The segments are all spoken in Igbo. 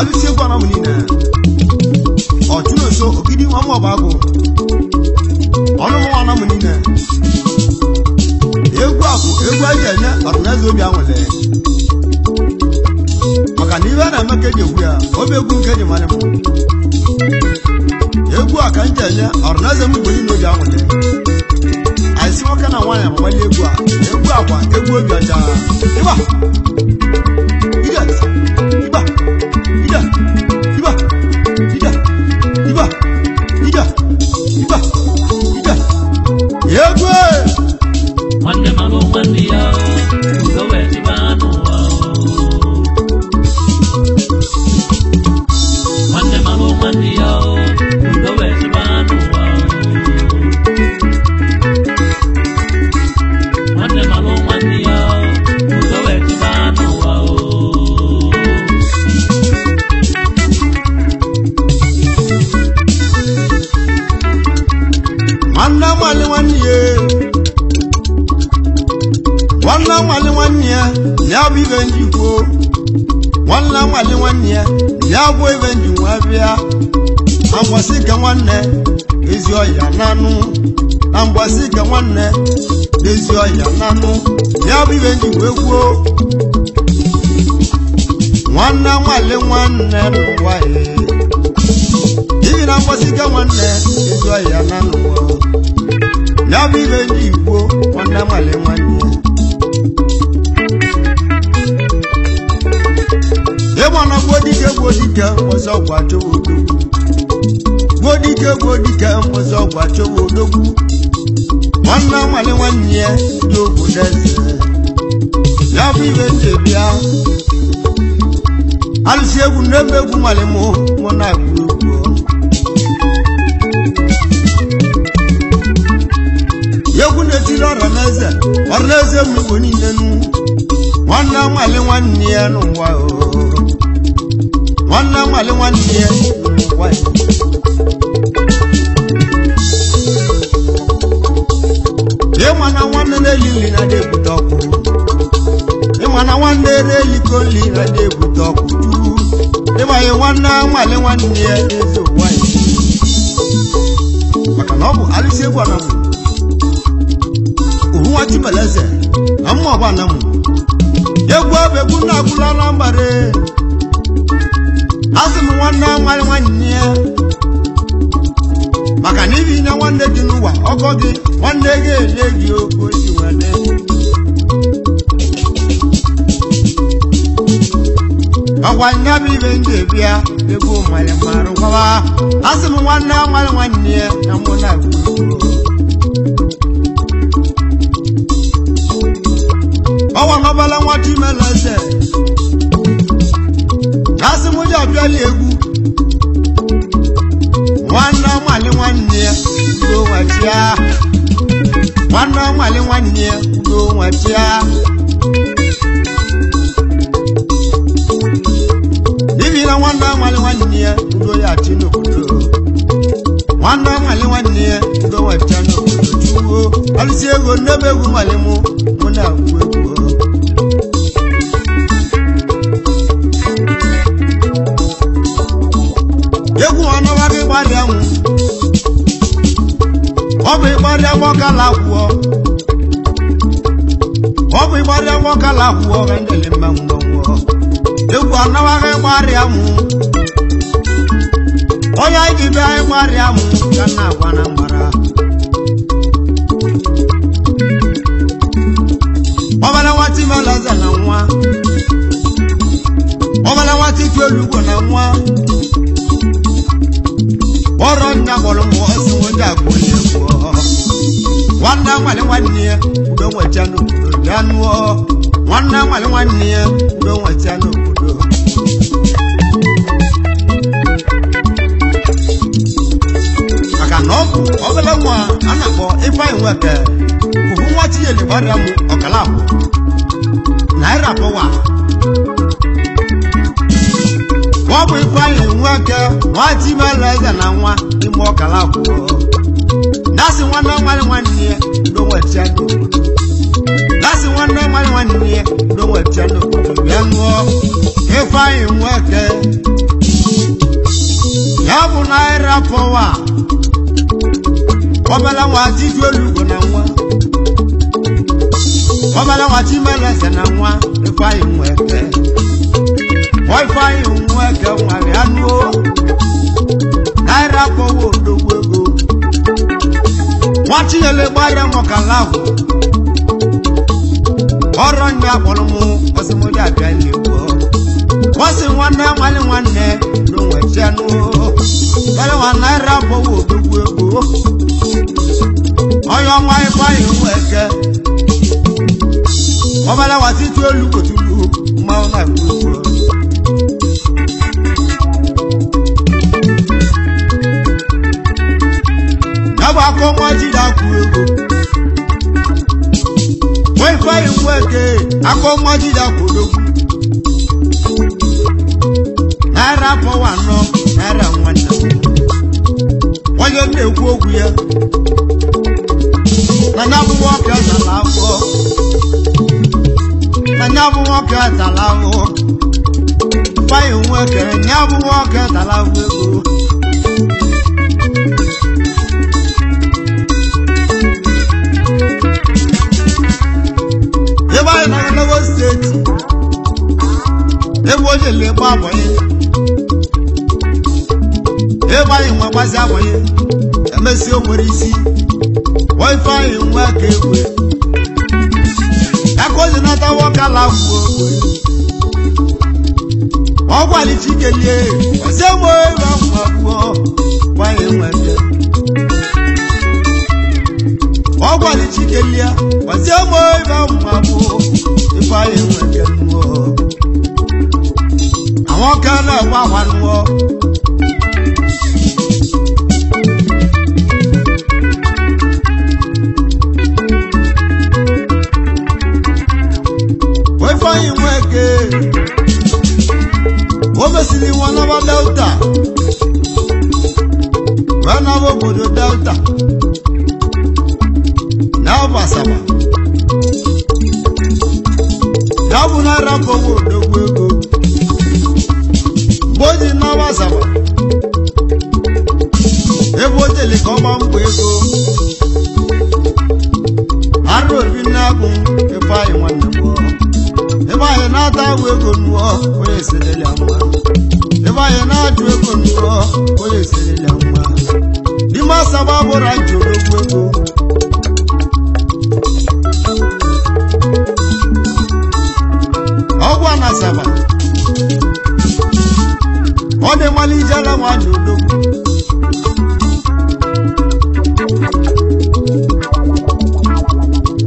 alụsi egwu anamụ niile ọchụna so ogidi nwa mmụọ bagụ ọnụmụ anamụ niile egwu akụ egwu eji enye ọdịnaeze obi anwụle maka na ihe a na-eme ka eji egwu ya obi egwu nke eji mara m egwu a ka m ji enye ọdịnaeze m igbo niile obi anwụle anyị si nwoke na nwaanyị agbanye egwu a egwu akwa egwu obi ọcha ịba ije ịba ije ịba ije ịba ije ịba ije egwu Mande malo mandia ugo weti banu Mande malo mandia ugo weti banu Mande malo mandia ugo weti banu Manda mali wanye Walla wali wanye ya bi benji ko Walla wali wanye ya bo benji wabia Ambwasi ka wanne ezio ya nanu Ambwasi ka wanne ezio ya nanu ya bi benji wegwo Wanna wali wanne wae Ibi na ambwasi ka wanne ezio ya nanu ya bi benji ko wanna wali wanye Ebona godike ozo gwacho odogwu godike ozo gwacho odogwu Nwanna nwale nwanne dogo deze ya bi benje bia Alụsi egwu n'ebe egwu nwale mụ na egwu Yegwu n'etiri ọrọneze m igbo niile nu Nwanna nwale nwanne ya n'ụwa Nwanna nwale nwanne ya n'ụwa Ịmana nwanne na-eli na na-ebute ọkụ Ịmana nwanne na-eliko nli na na-ebute ọkụ Ịmanye nwanna nwale nwanne ya n'ezi ụwa Maka na ọ bụ alụsi egwu anamụ Uhuwa Chimeleze na mmụọ bụ anamụ Egwu abegwu na-agwụla na mbare Asị m nwanna nwale nwanne ya Maka na ibi na nwanne dị n'ụwa ọkọ gị nwanne gị ele gị oko si nwanne Ọgwa nya bụ ibe ndị bịa egwu nwale marụ gwawa Asị m nwanna nwale nwanne ya na mụ na-agwụ Ọwa nọbala nwa Chimeleze Asị m ụjọ bịali egwu Nwanna nwale nwanne ya udo nwachia Nwanna nwale nwanne ya udo nwachia Ibi na nwanna nwale nwanne ya udo ya chi n'obodo Nwanna nwale nwanne ya udo nwachia n'obodo Chukwu alụsi ego n'ebe egwu nwale mụ na-agwụ egwu Egwu ọnọwa gị gbarịa mụ Ọ bụ ịgbarịa nwọkala kwụọ Ọ bụ ịgbarịa nwọkala kwụọ Ga ndele mma ngwọngwọ Egwu ọnọwa gị gbarịa mụ Onye iji bịa ịgbarịa mụ Ka na-agwa na mgbara Ọbala nwa Chimeleze na nwa Ọbala nwa Chikelugbo na nwa Ọrọ nya gbọrọ mụ ọsị nwoke agbonye gwọ Nwanna nwale nwanne ya udo nwecha n'obodo bịa nụọ Nwanna nwale nwanne ya udo nwecha n'obodo Maka na ọ bụ obele nwa a na-akpọ Ifeanyị Nweke Uhu nwa Chinyeli gbarịa mụ ọkala ahụ Naira pọwa Ọ bụ Ifeanyị Nweke nwa Chimeleze na nwa ime ọkala akwụkwọ Dasị nwanna nwale nwanne ya udo nwecha n'obodo Dasị nwanna nwale nwanne ya udo nwecha n'obodo Bịa nụọ Ifeanyị Nweke bụ naira pọwa ọbala nwa tiju olugo na nwa ọbala nwa chimeleze na nwa ifeanyi nweke ifeanyi nweke nwere anụ naira pọwa odogwu ego nwa chinyele gbara mọkala ahụ ọrụ ndị akpọrọ m osimiri abịa n'egwu wasi nwanne nwale nwanne n'onwe chianụ bale nwa naira pọwa odogwu ego onye ọnwa ifeanyi nweke ọbala nwa tiju olugo tupu mmanwụ na-ekwu yabụ akọ nwa jide akwụ ego wee ifeanyi nweke akọ nwa jide akwụ odogwu naira pọwa anọ naira nwanne onye na-ekwu okwu ya na nya bụ nwoke tala afọ na nya bụ nwoke tala ahụ ifeanyi nweke nya bụ nwoke tala ahụ ego ebe anyị na Lagos steeti ebe onye na-egbu abọnye ebe anyị nwe gbazi abọnye emesi o nwere isi ifeanyi nweke egwe ya ka o ji nata nwoke ala gwuo ọgwali chikelie ọsị egbe ebe mgbagbụọ ifeanyi nweke ọgwali chikelie ọsị egbe ebe mgbagbụ ifeanyi nweke nụọ àwọn kan náà wà wà nùọ. wọ́n ifeanyi nweke wọ́n mesiri wọn n'ọba delta wọ́n n'ọba obodo delta n'ọba asaba n'ọbụ naira pọwa odogwu ego boji n'ọba asaba ebe o jeli ka ọgba mbọ ego arụ obi na-abụ ifeanyi nwanne m ebe anyị na-ata agwụ ego nụọ onye eserela mma ebe anyị na-ajụ ego nụọ onye eserela mma n'ime asaba bụrụ anyị ji odogwu ego ọgwụ na asaba ọ dị mmalị ijela nwanyị odogwu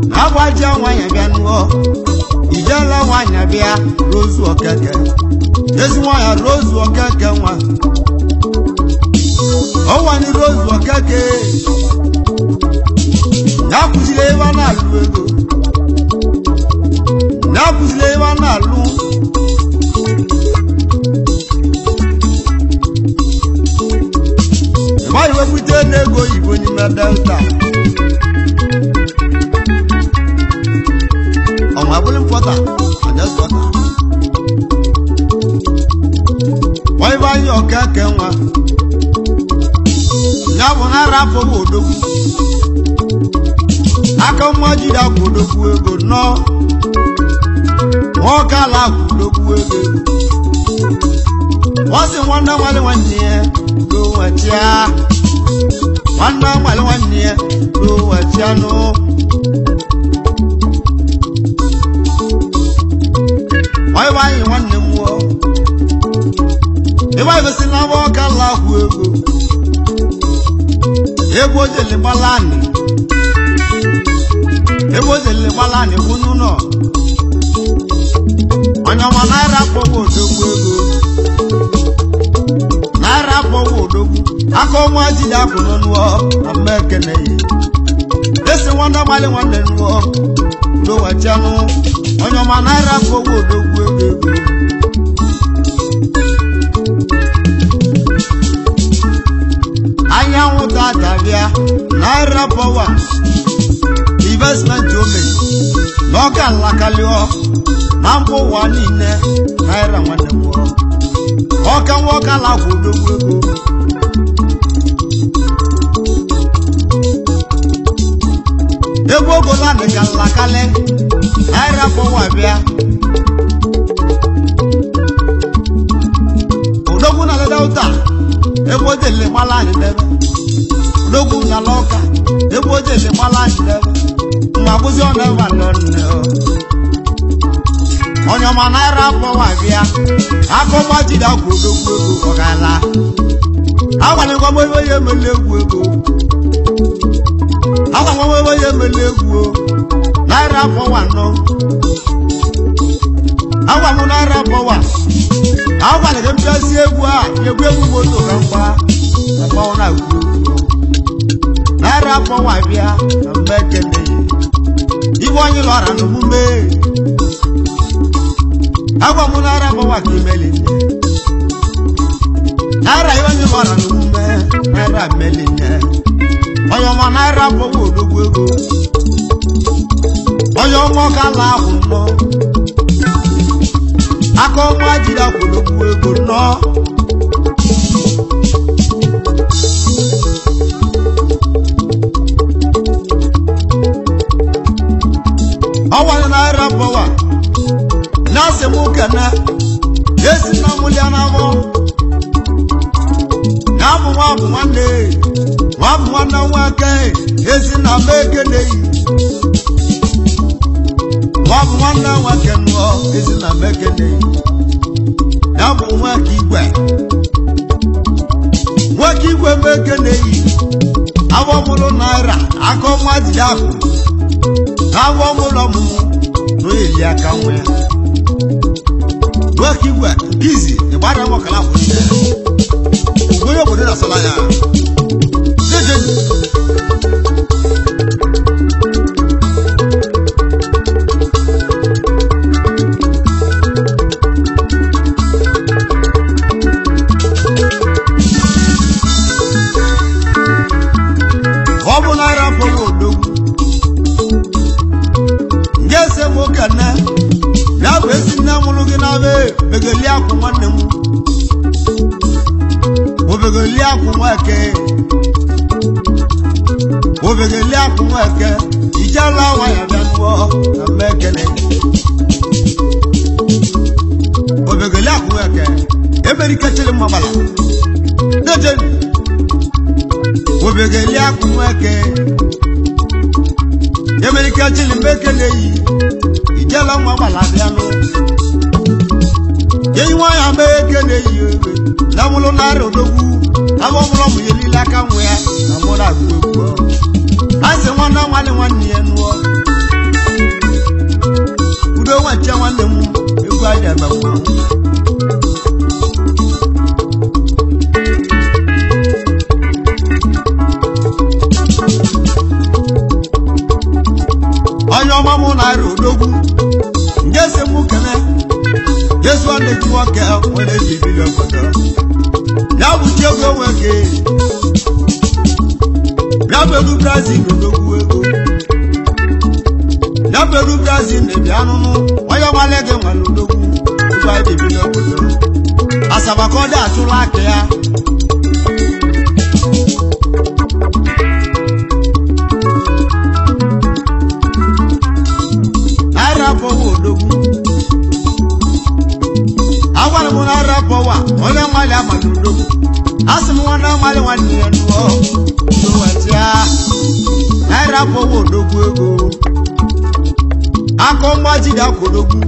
na-agbaji nwanyị bịa nụọ ijela nwanyị bịa Rose Okeke ezi nwanyị Rose Okeke nwa ọwani Rose Okeke na-akụziri ebe a na-alụ ego na-akụziri ebe a na-alụ ịgbaghị wepụta n'ego oyibo n'ime delta ọnwa bụrụ mpọta ọjọsọta ifeanyi Okeke nwa ya bụ naira pọwa odogwu aka mma jide akwụ odogwu ego nọ nwoke ala akwụ odogwu ego wọ́sí nwanne nwale nwanne ya ló wẹ̀chíá nwanne nwale nwanne ya ló wẹ̀chíá nụ ifeanyi nwanne m wụọ ebe anyị gosi na nwoke ala akwụ ego ebe o jeli gbalani kwụ n'ụlọ onye ọma naira pọwa odogwu ego naira pọwa odogwu aka ọnwa jide akwụ n'ọnụọ na mma ekene ya esi nwanne nwale nwanne nụọ lowechanụ onye ọma naira pọwa odogwu ego anyanwụ tata bịa naira pọwa investment ome n'ọka nlakalịọ na mba ụwa niile naira nwanne m ọka nwoke ala kwụ odogwu ego egwu ogola dịka nlakale naira fọwa bịa odogwu na leda ụta egwu ojele gbala anyị debe odogwu na lọka egwu ojele gbala anyị debe mma bụzi ọ na-eba nne onye ọma naira fọwa bịa akọgba jide akwa odogwu ego ọ ga-ala agwanyegwa m ebe ya emele egwu ego agwanyegwa ebe ya emele egwu naira fọwa nọ agwanyegwa naira fọwa agwanyegwa mpịasị egwu a egwu moto ka mgbanwụ na-agwụ naira fọwa bịa na mgbe ekele ibe onye lọra n'omume agwanyegwa naira fọwa ka imeli naira ihe onye lọra n'omume naira mmeli nye onye ọma naira fọwa odogwu ego onye ọma ọka ala ahụ nnọ aka ọma jiri akwụdogwu ego nnọ ọwanye naira fọwa na-asị m kene esi na mụlịa n'abọ ya bụ nwa bụ nwanne nwoke esi na m ekeneghị nwa bụ nwanne nwoke nụọ esi na m ekeneghị ya bụ nwoke igwe m ekeneghị awọ mụrụ naira aka ọnwa jiri akụ awọ mụrụ ọmụmụ n'oyeli aka nwe ya nwoke igwe izi ịgbara nwọkala kwụrụ onye obodo na-asala ya ọ bụ naira fọwa odogwu nge ese m okene ya bụ esi nne mụrụ gị na be begeli akwụ nwanne m obegeli akwụ nweke ijela awa ya bịa nụọ na mmekele obegeli akwụ nweke emerikechiri mmabala dejeni obegeli akwụ nweke emerikechiri mmekele yi ijela mmabala bịa nụ yeyi nwanya mmekele yi ebe na mụlụ naira odogwu abụ mụrụ ọmụ ya niile aka nwe ya na mụrụ agụ egwu asị nwanne ya nụọ udo nwache nwanne m egwu aja gbagbo onye ọma mụ naira odogwu nje si mụ kene jesu ọ na-eji nwoke nwere ezibili obodo ya bụ ji ego nwoke ya bụ ego Brazil odogwu ego ya bụ ego Brazil na-ebi anụnụ onye nwale gị nwere odogwu ego anyị ebili obodo asaba ka ọ dị atụrụ aka ya naira fọwa odogwu agwara m naira fọwa onye nwale amala odogwu asị m nwale nwanne ya nụọ n'ụwetịa naira fọwa odogwu ego aka ọma jide akwa odogwu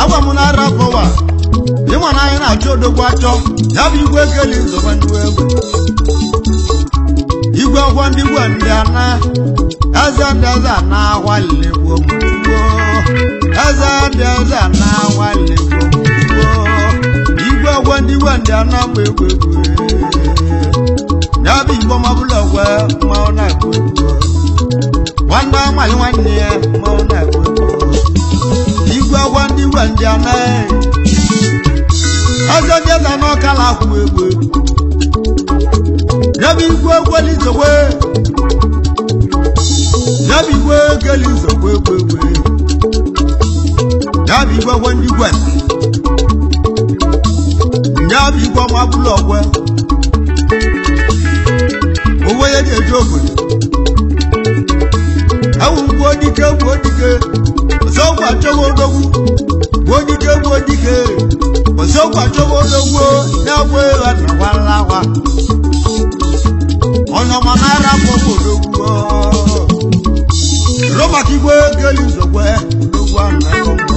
agwa m naira fọwa ịma na anyị na-achọ odogwu achọ ya bụ igwe ekeli nzọba ndị egwu igwe ọgwọ ndị igwe ndị ana eze ndị eze ana ahwaligbo eze ndị eze ana ahwaligbo igwe ọgwọ ndị igwe ndị ana mgbe egwu ya bụ igbo mabụla ọgwọ mmanwụ na-egwu egwu nwanne amaghị nwanne ya mmanwụ na-egwu egwu igwe ọgwọ ndị igwe ndị ana eze ndị eze ana ọkala akwụ egwu ya bụ igwe ekweli zogbe ya bụ igwe ekeli zogbe egwu ya bụ igwe ọgwọ ndị igwe ya bụ igwe ọma bụla ọgwọ onwe ya na-eji obodo ewu gbodike osogwu achọwa odogwu gbodike osogwu achọwa odogwu na-egwe adawalawa onye ọma na-arapụ odogwu Roma kigwe geli zogwe odogwu anagongo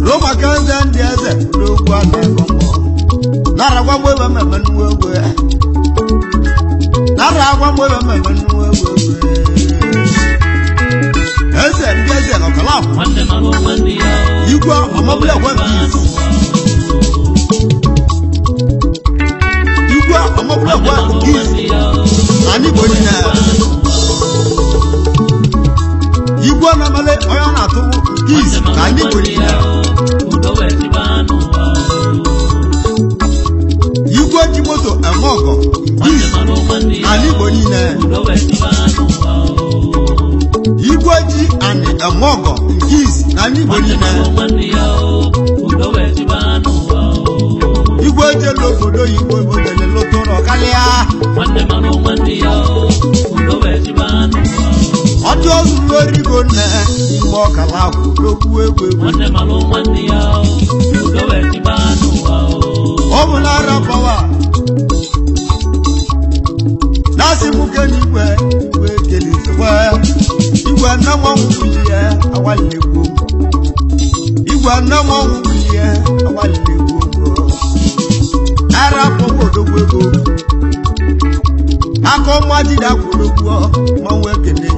Roma kanze ndị eze odogwu anagongo naragwa mwewe memenuwewe eze ndị eze nọ kalabụ igwe ọmọbụla webis igwe ọmọbụla webis anyị bụ onye igwe na-amale onye na-atụ gis na anyị bụ onye igwe ji moto eme ọgọ gis anyị bụ onye igwe ji anyị eme ọgọ gis na anyị bụ onye igwe jelu obodo oyibo obodo lotoro karịa ọdụ ọzụrụ origo nne mgbe ọkala akwụ n'okwu egwu ọ bụ n'ara pawa na-asị nwoke n'igwe igwe kelizikwa igwe nne nwanwụ wulie awalilegbo igwe nne nwanwụ wulie awalilegbo n'ara pawa odogwu ego aka ọma jide akwụrụgwọ mmanwụ ekele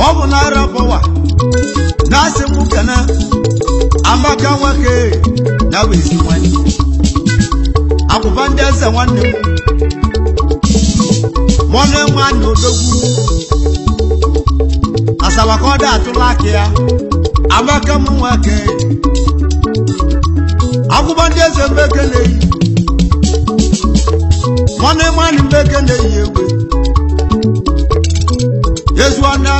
ọ bụ n'ara pawa na-asị nwoke na amaka nwoke na wezi nwanne akwụba ndị eze nwanne m mọnụ nwanne odogwu asaba ka ọ dị atụla aka ya amaka m nwoke akwụba ndị eze mbeke na-eyi mọnụ nwanne mbeke na-eyi egwe yezuana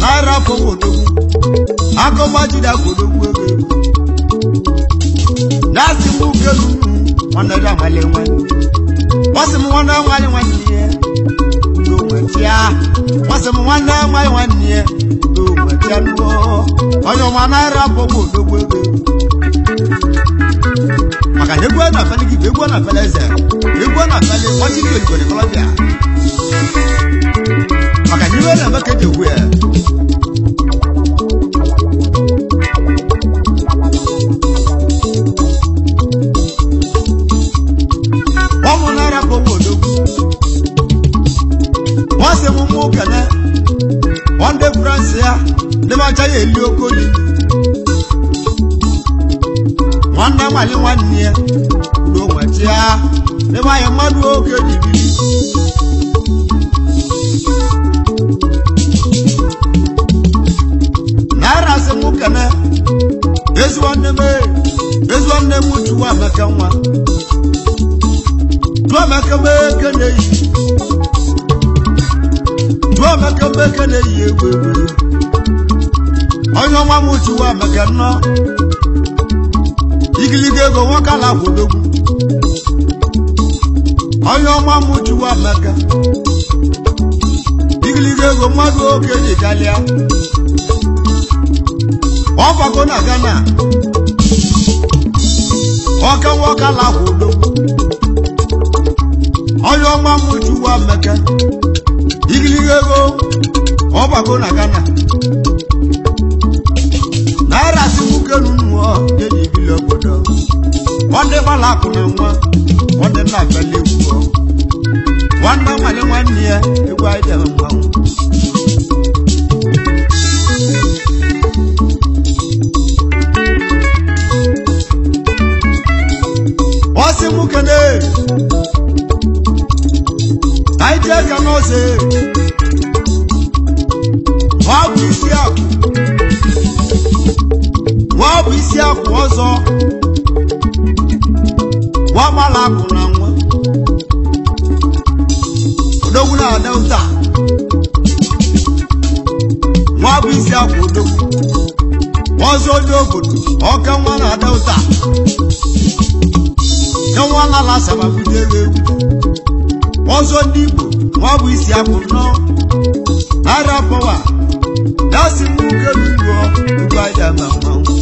naira fọwọdogwu akọmajide akwụdogwu ego na-asị m uke lulu nwanne dị amali nwanne masị m nwanne amali nwanne ihe n'onwetia masị m nwanne amali nwanne ihe n'onwetia nuo onye ọma naira fọwọdogwu ego maka na egwu na afeli gị egwu na afeli eze egwu na afeli ọchịchị oligori kọlọbịa maka n'iwe na-eme ka eji egwu ya ọ bụ n'ara bụ odogwu nwasị m mụ kene ndị France ya ndị macha ya eli okoli nwanne nwali nwanne ya n'onweti ya ndị manya mmadụ oge dibiri naira sị mụ kene ezi nwanne m juwa amaka nwa juwa amaka meke na-eyi egwu onye ọnwa m juwa amaka nnọọ igiliga ego nwoke ala kwụdogwu onye ọnwa m juwa amaka igiliga ego mmadụ oke ji kalịa ọfago na Ghana ọka nwoke ala kwụdogwu onye ọnwa m juwa amaka igiliga ego ọfago na Ghana naira si nwoke nunuo eji ibili obodo nwanne gbala akụ na nwa nwanne nna abịala egwu nwanne nwale nwanne ya egwu anyị debe mmanwụ ọsị nwoke na anyị ji aka n'ọsị nwa bụ isi akụ nwa bụ isi akwụ ọzọ nwa gbala akụ na nwa odogwu na-ada ụta nwa bụ isi akwụ odogwu onye obodo ọka nwa na-ada ụta nwa lala sababudere egwu ọzọ ndị Igbo nwa bụ isi akpụ nọ ara pọwa dasi nwoke n'ugbo ugbo aja ma mmanwụ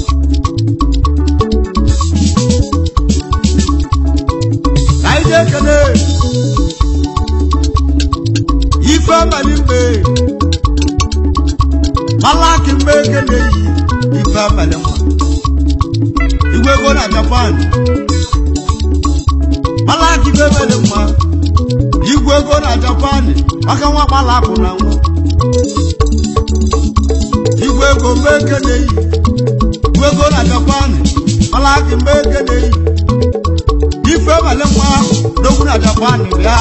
kaide kene ife abalị mgbe malaki mgbe kene yi ife abalị mma igwe go na Japan malaki ife abalị mma igwe go na Japan maka nwa malakụ na nwa igwe go mgbe kene yi igwe go na Japan malaki mgbe kene yi ife abalị mma dogu na Japan ya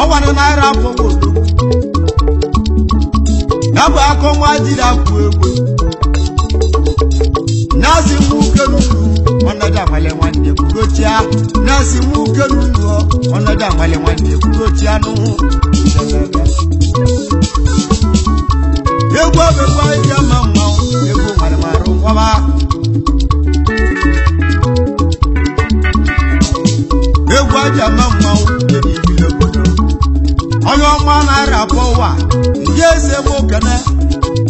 ọwara naira afọ nwodo ya bụ akọ nwa jiri akwụ egwu nazi nwoke n'ụlọ ọnọdụ amale nwanne kwurochia nazi nwoke n'ụlọ ọnọdụ amale nwanne kwurochia n'ụhụ egwu ọbekwa ihe ama mmanwụ egwu marịmarụ ngwaba egwu aja ama mmanwụ dị n'ibili obodo onye ọma naira abụọ ụwa ndị eze bụ okene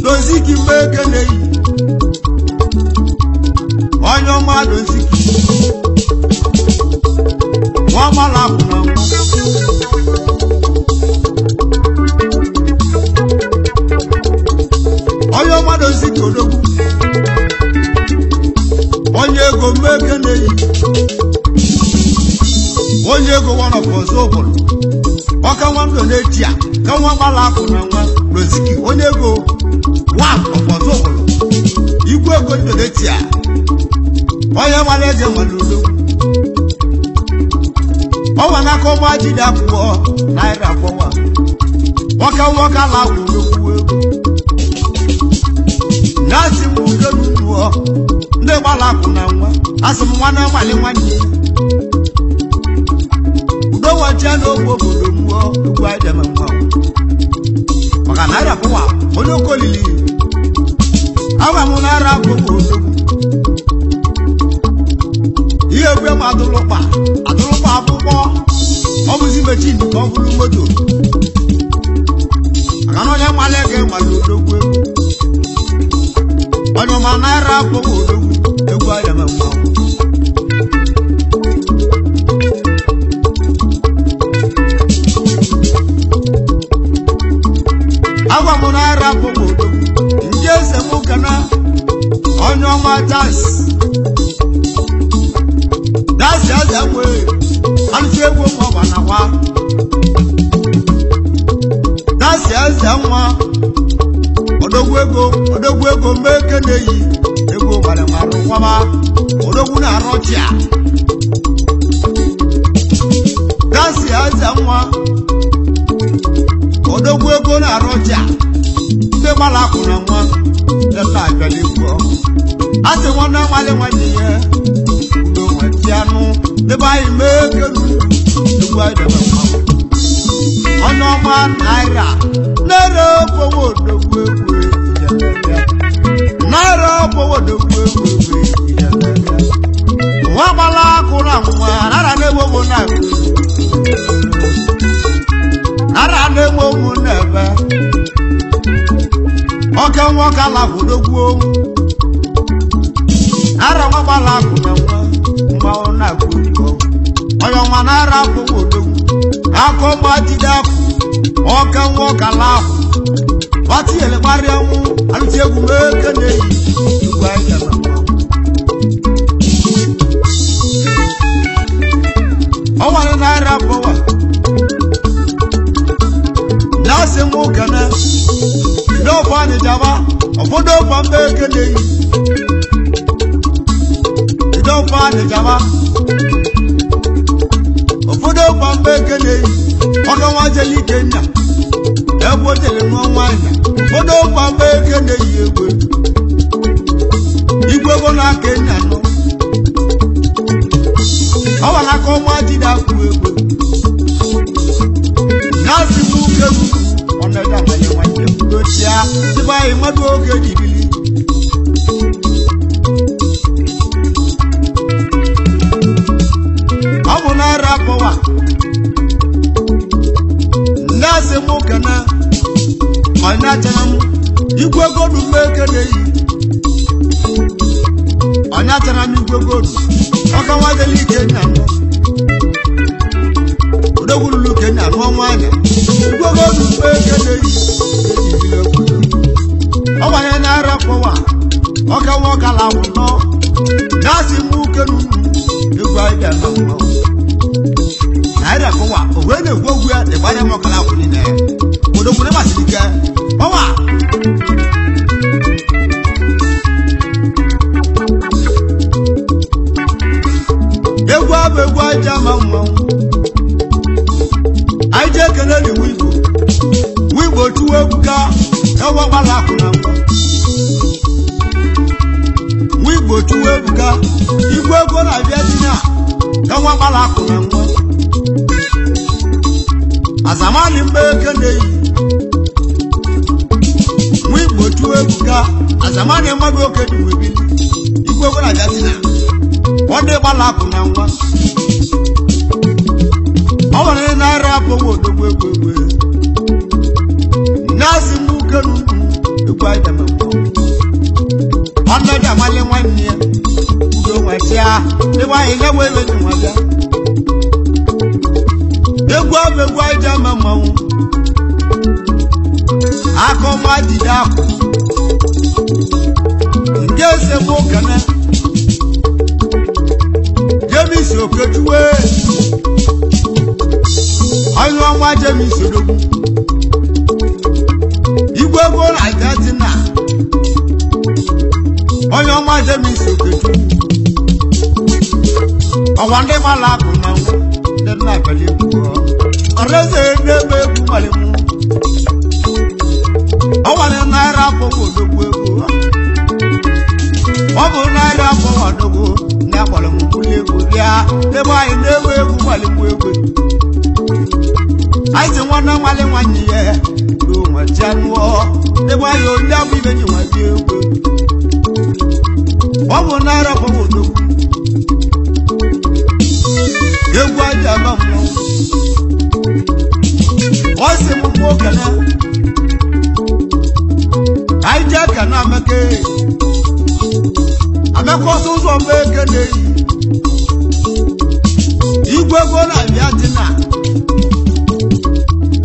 doziki mgbe ekene yi onye ọma doziki nwa ọmala akwụ na nwa onye ọma doziki odogwu onye ego mgbe ekene yi onye ego wanọpụ ọzọ obodo ọka nwa ndụ na-eji a ka nwa gbala akụ na nwa doziki onye ego nwa ọzọ obodo igwe ego ndụ na-eji a onye gbara eje nwere udo ọnwa n'aka ọgba ji dị akwụkwọ naira abụọ nwoke nwoke ala agwụ n'okwu ego na-asị m udo n'ụlọ ndị gbara akụ na nwa asị m nwanne nwale nwanne udo wachia n'ogbe obodo mmụọ ugwu ajem mmanwụ maka naira abụọ onye okolili agwa m naira abụọ odogwu ihe egwe m adụlụkpa akwụkwọ ọ bụzi mechin ka ọ bụrụ moto maka na onye nwale ego nwale odogwu ego onye ọma naira abụọ odogwu egwu ajem mmanwụ agwa m naira abụọ odogwu ndị eze m kana onye ọma dasi aja mwe alụsị egwu m ọba na nwa dasi aja nwa odogwu ego mgbe eke na-eyi egwu gbara marụ nwaba odogwu na-arụ ọchịa dasi aja nwa odogwu ego na-arụ ọchịa ndị gbara akwụ na nwa leta abịala egwu asị nwanne nwale nwanne ya udo nwetianụ debe anyị mee kenu egwu anyị debe mmanwụ ọnụ ọma naira okpogbo odogwu egwu naira okpogbo odogwu egwu nwa gbala akụ na nwa nara na-egbo ogbo na-ebe oke nwoke ala odogwu ara nwa gbala akụ na nwa mmanwụ na-agụ onye ọnwa naira akpụkpọ odogwu aka ọgba jide afụ ọka nwoke ala ahụ gbatinyere gbarịa nwụ alụti egwu mee ke na-eyi igwe anyị na ọnwara naira abụọ na-asị m ụkene ndị ọkwa anịjaba ụfọdụ ọkwa mbe eke na-eyi ndị ọkwa anịjaba ụfọdụ ọkwa mbe eke na-eyi ọka nwa jeli ike nna ebe o jere n'ọnwa anya ụfọdụ ọkwa mbe eke na-eyi igwe ego na-aka enyi anọ ọ wara aka ọnwa jide akwụ egwe na-asị m uke ọ na-ede amaghị nwanne chia dibai madu oge dibili amu na rapowa nase mukana ona tanam igwe godu mekede yi ona tanam igwe godu aka wadeli kenya no odogulu kenya no nwanya igwe godu mekede yi ọwanye na-ara kpọwa ọka nwoke ala nwụnọ na-asị m ukenu egwu ahịa na mmanwụ na-ara kpọwa o wee na-egwu ogwu ya dịgbara m ọkala akwụ niile odokwune masịrị ike ọwa egwu abụ egwu aja ma mmanwụ anyị ji ekele na iwu igbo chụwa egwu ka ewa gbara akụ na mgba nwa igbo chụwa ebuka igwe ego na-abịa di na ewa gbara akụ na mgba azamani mgbe eke na-eyi nwa igbo chụwa ebuka azamani mmadụ oke dị webili igwe ego na-abịa di na ọ dị gbara akụ na mgba ọ nwere naira apụghị odogbo egwu egwu nasi mukenu egwu aja ma ọnụ dị amali nwanne ya udo nwachia ebe anyị na-ewe dị nwaja egwu abụ egwu aja ma mmanwụ aka ọma jide akụ nke ese m ụkana James Okechuwe onye ọnwa James Odogwu igwe ego na-aja dị na onye ọma James Okechuwe ọwa ndị mala akụ na nwa ndị na-abịali egwu ọreze n'ebe egwu mali mụ ọwa ndị naira akpọkwa odogwu ego ọ bụ naira akpọkwa odogwu ndị akpọrọ m kwuli egwu bịa ebe anyị na-ewe egwu mali mụ egwu anyị si nwanne nwale nwanyị ya Januo ebe anyị onye abụ ibe ji nwazi egwu ọ bụ naira akpọkwa odogwu egwu aja ama mmanwụ ọ sị m mgbe okene anyị ji aka na ameke ọsọ ụzọ mgbe eke na-eyi igwe ego na-abịa dị na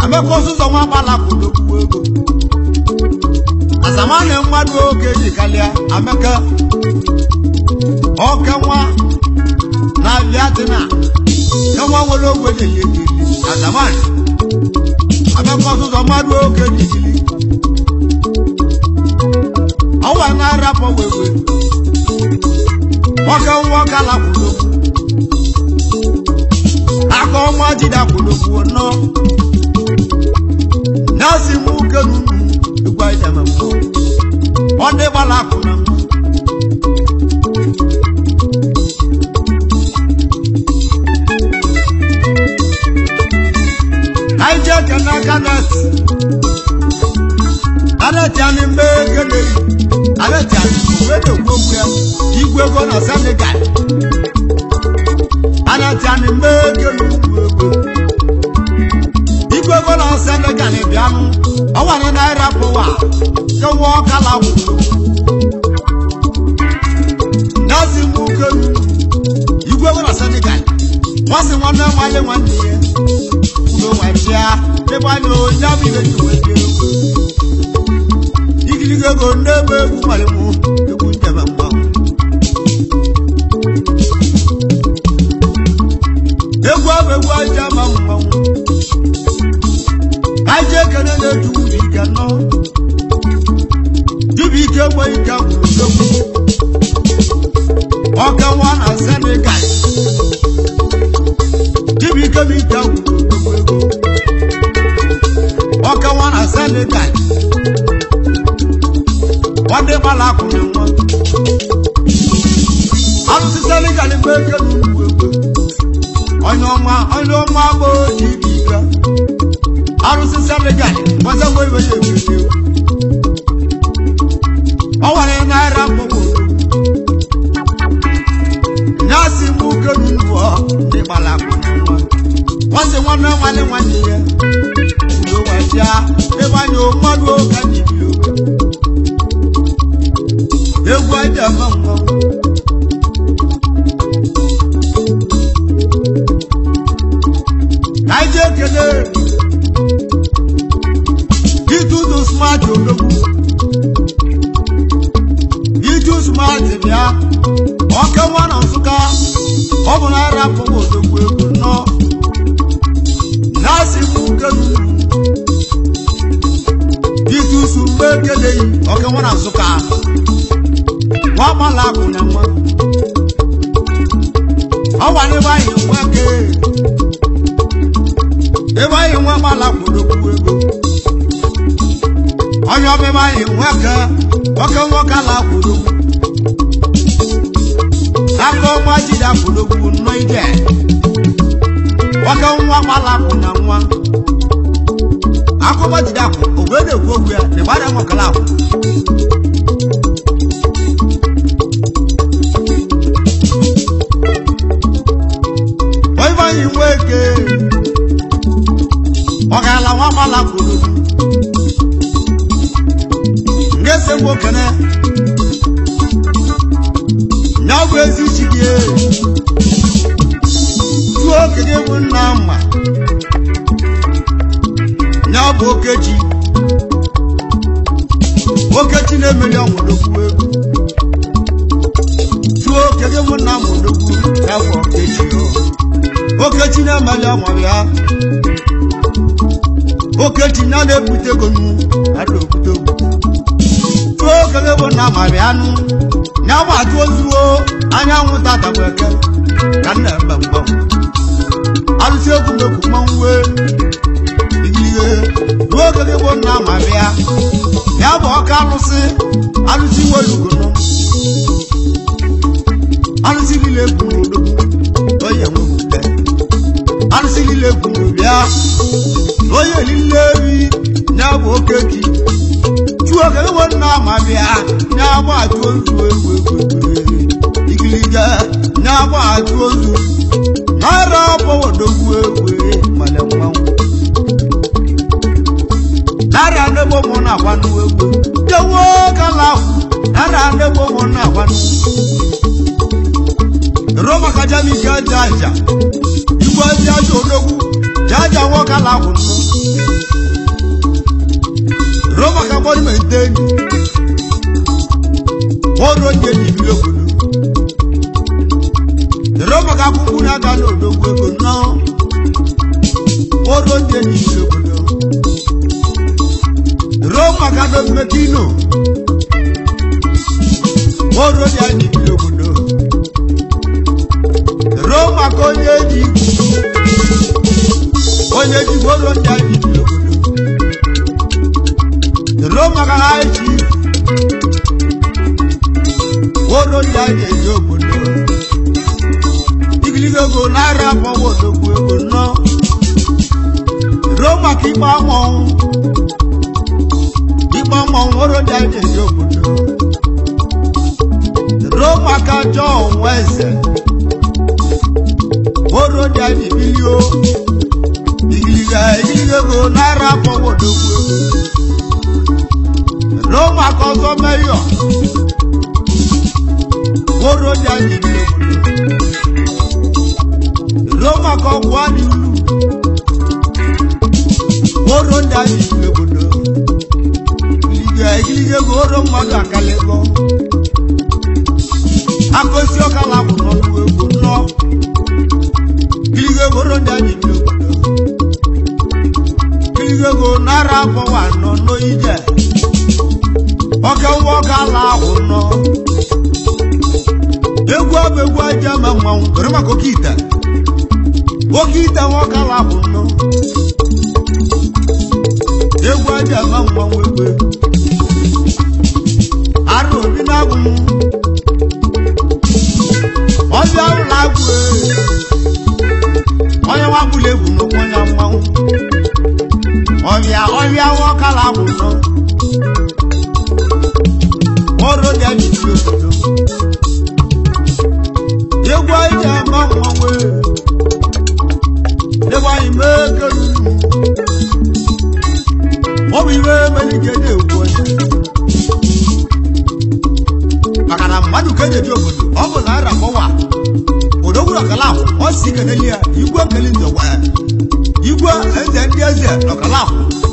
amekwa ọsọ ụzọ nwa gbala kwụdokwu ego azamana mmadụ oge ji kalịa ameka ọka nwa na-abịa dị na enwa nwere ogwe na-eyi azamana amekwa ọsọ ụzọ mmadụ oge ji kili ọwa na-arapụ wewe ọka nwa kala kwụdokwu aka ọnwa jide kwụdokwu nọ nasi mu kenu igwa jama mo onde bala kuna aija kana kanat ana tani mbekele ana tani wedo gbogbo igwe go na Senegal ana tani mbekele igwe go na Senegal bianu ọwà ní náírà pọ̀ wà kí wọ́n kálá wò nọ́ọ̀sì mú kẹ́lu igwe wọn na Senegal wọ́n sì wọ́n náà wáyé wọn nìyẹn kúló wọn ṣíà nípa ní ojú àbí ìrètí wọn ṣe é wò igirige kò ní ebe egwu wàlẹ̀ mú egwu ń jẹ̀bẹ̀ mbọ̀ egwu abụ egwu aja ma mmanwụ aje kene na eju ike no dibi ike gbo ike gwuru oka nwa na Senegal dibi ike mi ike gwuru oka nwa na Senegal wade bala ku nwa alu Senegal gbe ke nu onye ọma gbo dibi ike arụsị Senegal wọ́n wọ́n ìwé yẹ̀ wíwí bala ko wọ́n ṣe wọ́n náà wálé wọn nìyẹn ló wà já ewá ni ó mọ́dún ó ká níbi ló ewu ẹ̀jẹ̀ mọ́ nǹkan. Káyé kele ìtútù smart ológun ìtú smart bíá ọkẹ́ wọn náà súnká ọ̀bùnà ara fọwọ́ ológun ewu náà láti fún kẹ́lu ìtú sùnmọ́ kele yìí ọkẹ́ wọn náà súnká wọ́n má làákùn náà wọ́n ọwọ́ ní báyìí wọ́n ké. Eba yi nwa mala kudoku ego Onyo beba yi nweke Oke nwoke la kudoku Ako nwa jida kudoku no ije Oke nwa mala kuna nwa Ako nwa jida ku Ogwede kuogwe Ne bada nwoke la ku Oiva yi nweke Ogala wa mala kulu Ngese mbokene Nyawu ezi chibie Tuo kege wunama Nyawu okechi Okechi ne million wodoku egu Tuo kege wunama wodoku Nyawu okechi yo Okechi ne million wabia Okechi na na-ebute gonu ada obute obodo tuo kele bụ na marianu nya ma atu ozuo anyanwụ tata bụ eke ka nna mba mgbo alụsị egwu mekwu mmanwe igihe tuo kele bụ na maria ya bụ ọka alụsị welugono alụsị lile egwu n'odogwu onye nwebute alụsị lile egwu n'obia Oye lilewi nyabo okeki Chuo ke wona mabia nyabo atuozu ewe Igiliga nyabo atuozu Nara po wodogu ewe malemwa Nara nebo mona kwanu ewe Dewo kala Nara nebo mona kwanu Roma kajami jaja Igwa jaja odogu Jaja wakala huno Roma kaboni menteni Oro nye nibilo kuno Roma kakukuna kano dogwe kuno Oro nye nibilo kuno Roma kado metino Oro nye nibilo kuno Roma konye niku Onye jiboro ndani bilogodo Roma ka haji Woro ndani bilogodo Igligo nara po wodo kwego no Roma ki pa mo woro ndani bilogodo Roma ka jo wese Woro ndani bilio Igiliga go nara po wodo kwego Roma kozo meyo Woro ndani bilogodo Roma ko kwani Woro ndani bilogodo Igiliga go Roma ga kalego Akosi okala bu no kwego no Igiliga woro ndani bilogodo Igiliga nara po wa no ije Oke wokala bu no Egwu abegwu aja ma mmanwu Roma ko kita Okita wakala bu no Egwu aja ma mmanwu egwe Aro bi na bu Oja la gwe Oya wa bule bu no konya mmanwu Oya wakala bu no Oro dia ni lo Egwu aja ma mmanwu Never make a Obi many get a voice. Makana Madu can do Obo Lara Moa. Odogura Kalam, or Sikanelia, you go killing the wire. You go and then there's a Kalam.